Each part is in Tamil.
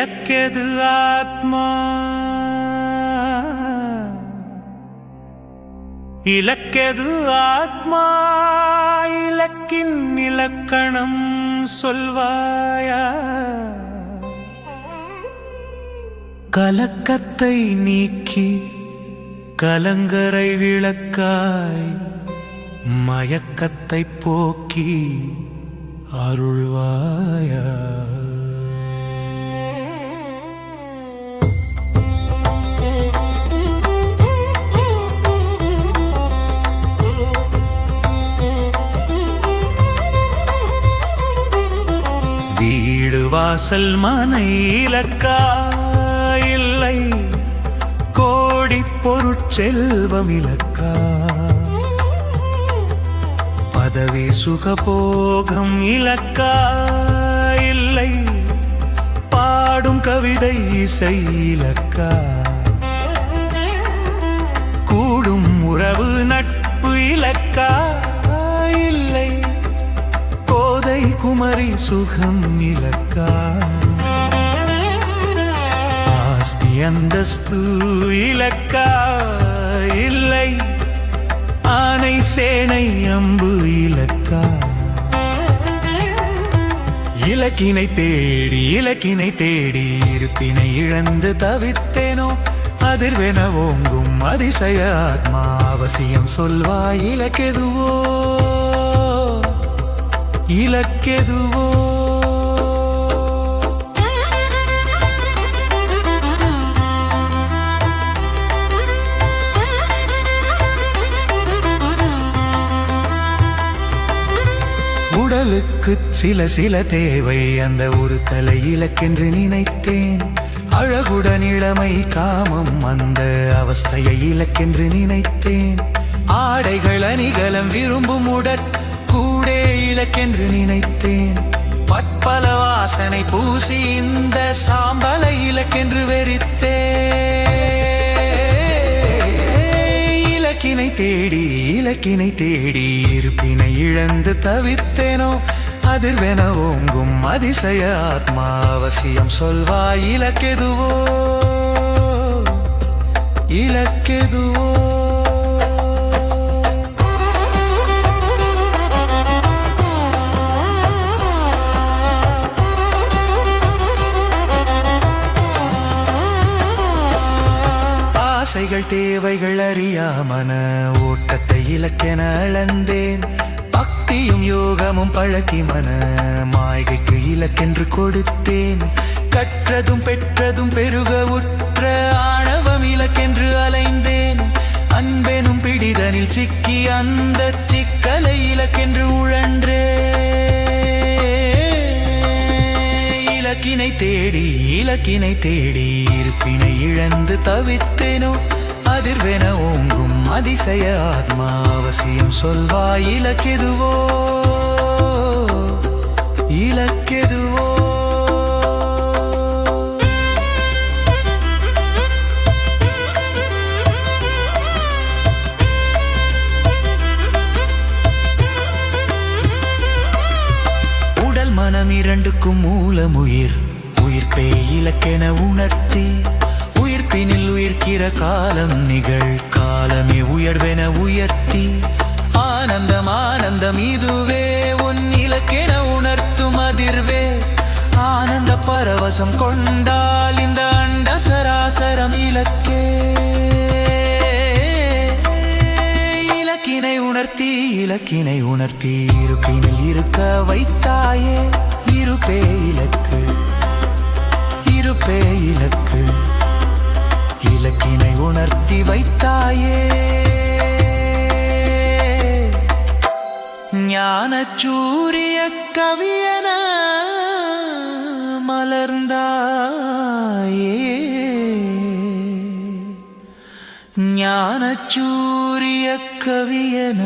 இலக்கெது ஆத்மா இலக்கெது ஆத்மா இலக்கின் இலக்கணம் சொல்வாயா கலக்கத்தை நீக்கி கலங்கரை விளக்காய் மயக்கத்தை போக்கி அருள்வாயா வீடு வாசல் மனை இலக்கா இல்லை கோடி பொருட்செல்வம் இலக்கா பதவி சுகபோகம் இலக்கா இல்லை பாடும் கவிதை இசை இலக்கா கூடும் உறவு நட்பு இலக்கா இல்லை கோதை குமரி சுகம் இலக்கா ஆஸ்தி அந்தஸ்து இலக்கா இல்லை ஆனை சேனை அம்பு இலக்கா இலக்கினை தேடி இருப்பினை இழந்து தவித்தேனோ அதிர்வென ஓங்கும் அதிசய ஆத்மா அவசியம் சொல்வாய் இலக்கெதுவோ இலக்கெதுவோ உடலுக்கு சில தேவை அந்த ஒரு தலை இலக்கென்று நினைத்தேன் அழகுடன் இளமை காமம் அந்த அவஸ்தையை இலக்கென்று நினைத்தேன் ஆடைகள் அணிகலம் விரும்பும் உடற்கூடே இலக்கென்று நினைத்தேன் பற்பல வாசனை பூசி இந்த சாம்பலை இலக்கென்று வெறித்தேன் இலக்கினை தேடி இருப்பினை இழந்து தவித்தேனோ அதிர்வென ஓங்கும் அதிசய ஆத்மா அவசியம் சொல்வாய் இலக்கெதுவோ இலக்கெதுவோ ஆசைகள் தேவைகள் அறியாமன ஓட்டத்தை இலக்கென அளந்தேன் பக்தியும் யோகமும் பழக்கி மன மாய்கைக்கு இலக்கென்று கொடுத்தேன் கற்றதும் பெற்றதும் பெருக உற்ற ஆணவம் இலக்கென்று அலைந்தேன் அன்பெனும் பிடிதனில் சிக்கி அந்த சிக்கலை இலக்கென்று உழன்றே இலக்கினை தேடி இருப்பினை இழந்து தவித்தேனோ அதிர்வென ஓங்கும் அதிசய ஆத்மா அவசியம் சொல்வாய் இலக்கெதுவோ இலக்கெதுவோ உடல் மனம் இரண்டுக்கும் மூலம் உயிர்ப்பே இலக்கென உணர்த்தி உயிர்ப்பினில் உயிர்க்கிற காலம் நிகழ் காலமே உயர்வென உயர்த்தி ஆனந்தம் இதுவே உன் இலக்கென உணர்த்தும் அதிர்வே ஆனந்த பரவசம் கொண்டால் இந்த அண்ட சராசரம் இலக்கே இலக்கினை உணர்த்தி இருப்பினில் இருக்க வைத்தாயே இருப்பே இலக்கு இலக்கினை உணர்த்தி வைத்தாயே ஞானச்சூரிய கவியன மலர்ந்தாயே ஞானச்சூரிய கவியன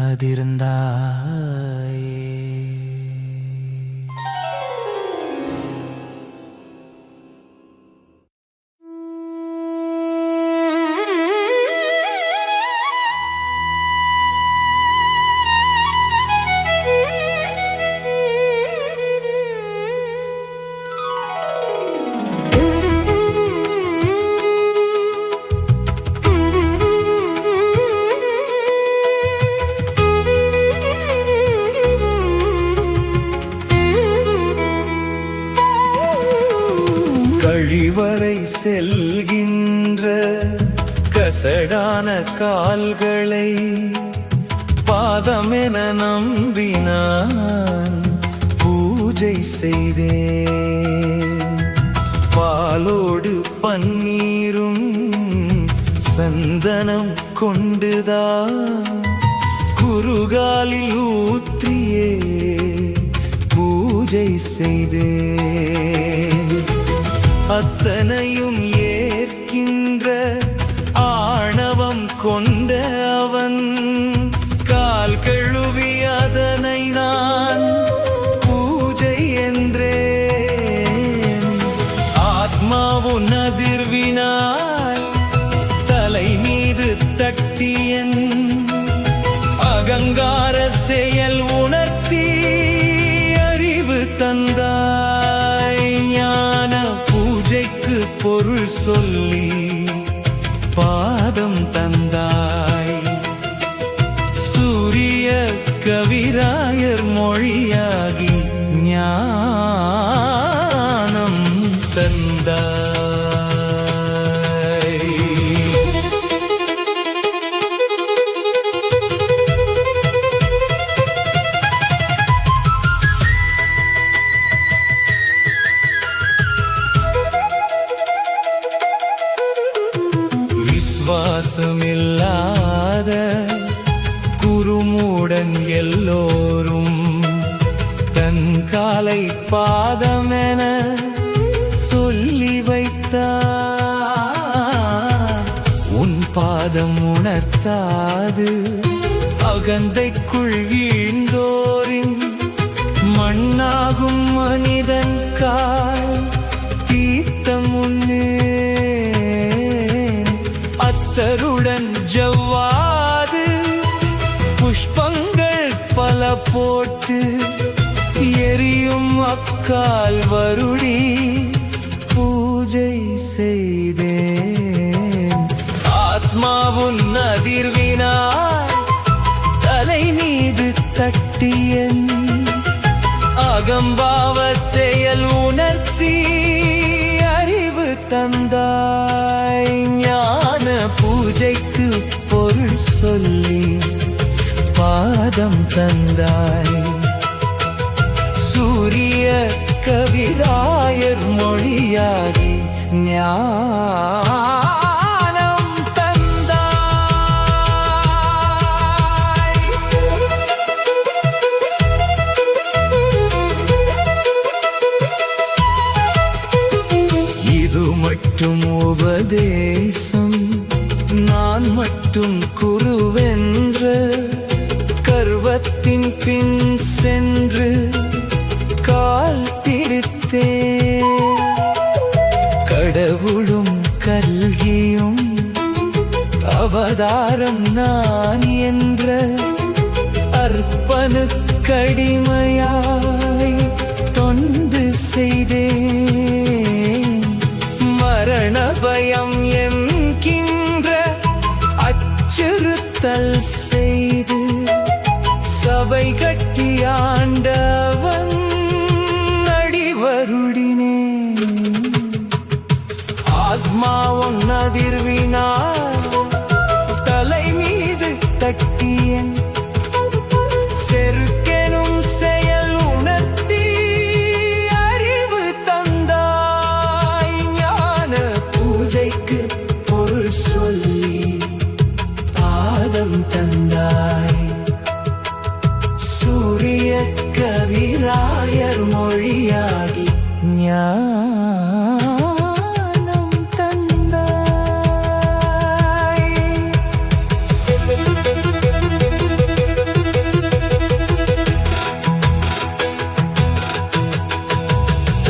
அதிர்ந்தாயே கழிவறை செல்கின்ற கசடான கால்களை பாதமென நம்பினான் பூஜை செய்தேன். பாலோடு பன்னீரும் சந்தனம் கொண்டுதான் குருகாலில் ஊற்றியே பூஜை செய்தேன். அத்தனையும் ஏற்கின்ற ஆணவம் கொண்ட அவன் கால் கழுவி அதனை நான் பூஜை என்றேன். ஆத்மாவுன் அதிர்வினாய் தலை மீது தட்டியன் அகங்கார செயல் உணர்த்தி அறிவு தந்தாய். ஞான பூஜைக்கு பொருள் சொல்லி பாதம் தந்தாய். சூரிய கவிராயர் மொழியாகி ஞானம் தந்தாய். விசுவாசமில்லாத குருமூடன் எல்லோரும் தன் காலை பாதமென சொல்லி வைத்தார். உன் பாதம் உணர்த்தாது அகந்தைக்குள் வீழ்ந்தோரின் மண்ணாகும் மனிதன் கால் தீர்த்தம் முன்னே அத்தருடன் ஜவ்வாது புஷ்பங்கள் பல போட்டு எரியும் அக்கால் வருடி பூஜை செய்தேன். ஆத்மாவுன் அதிர்வினாய் தலை மீது தட்டியன் அகம்பாவ செயல் உணர்த்தி அறிவு தந்தாய். ஞான பூஜைக்கு பொருள் சொல்லி பாதம் தந்தாய். சூரிய கவிராயர் மொழியாகி ஞானம் தந்தாய். இது மட்டும் உபதேசம் நான் மட்டும் குருவென்ற கர்வத்தின் பின் சென்று கால் பிடித்தே. கடவுளும் கல்கியும் அவதாரம் நான் என்ற அர்ப்பண கடிமையாய் தொண்டு செய்தேன். மரண பயம் என்கின்ற அச்சுறுத்தல் செய்து சபை கட்டி ஆண்டவன் அடிவருடினேன். ஆத்மா உன் அதிர்வினார் தலை மீது தட்டியன் செருக்கெனும் செயல் உணர்த்தி அறிவு தந்தாய். ஞான பூஜைக்கு பொருள் சொல்லி பாதம் தந்தாய். சூரிய கவிராயர் மொழியாகி ஞானம் தந்தாய்.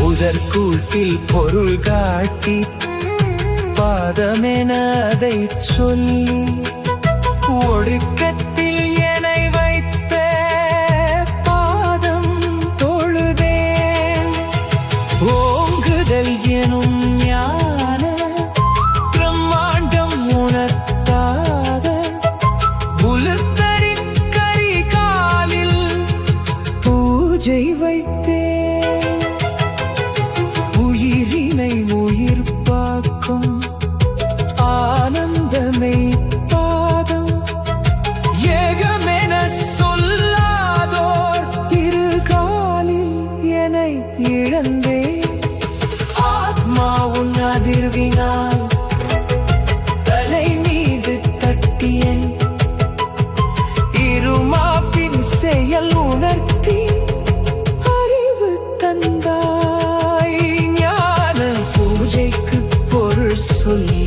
உதற்கூட்டில் பொருள் காட்டி பாதமென அதை சொல்லி ஒடுக்கத்தில் என்னை வைத்த பாதம் தொழுதேன். ஓங்குதல் எனும் ஞான பிரம்மாண்டம் உணர்த்தாத புலத்தரின் கரிகாலில் பூஜை வைத்தேன். உயிரினை உயிர் ஆத்மா உன் அதிர்வினால் தலை மீது தட்டியன் இருமாப்பின் செயல் உணர்த்தி அறிவு தந்தாய் ஞான பூஜைக்கு பொருள் சொல்லி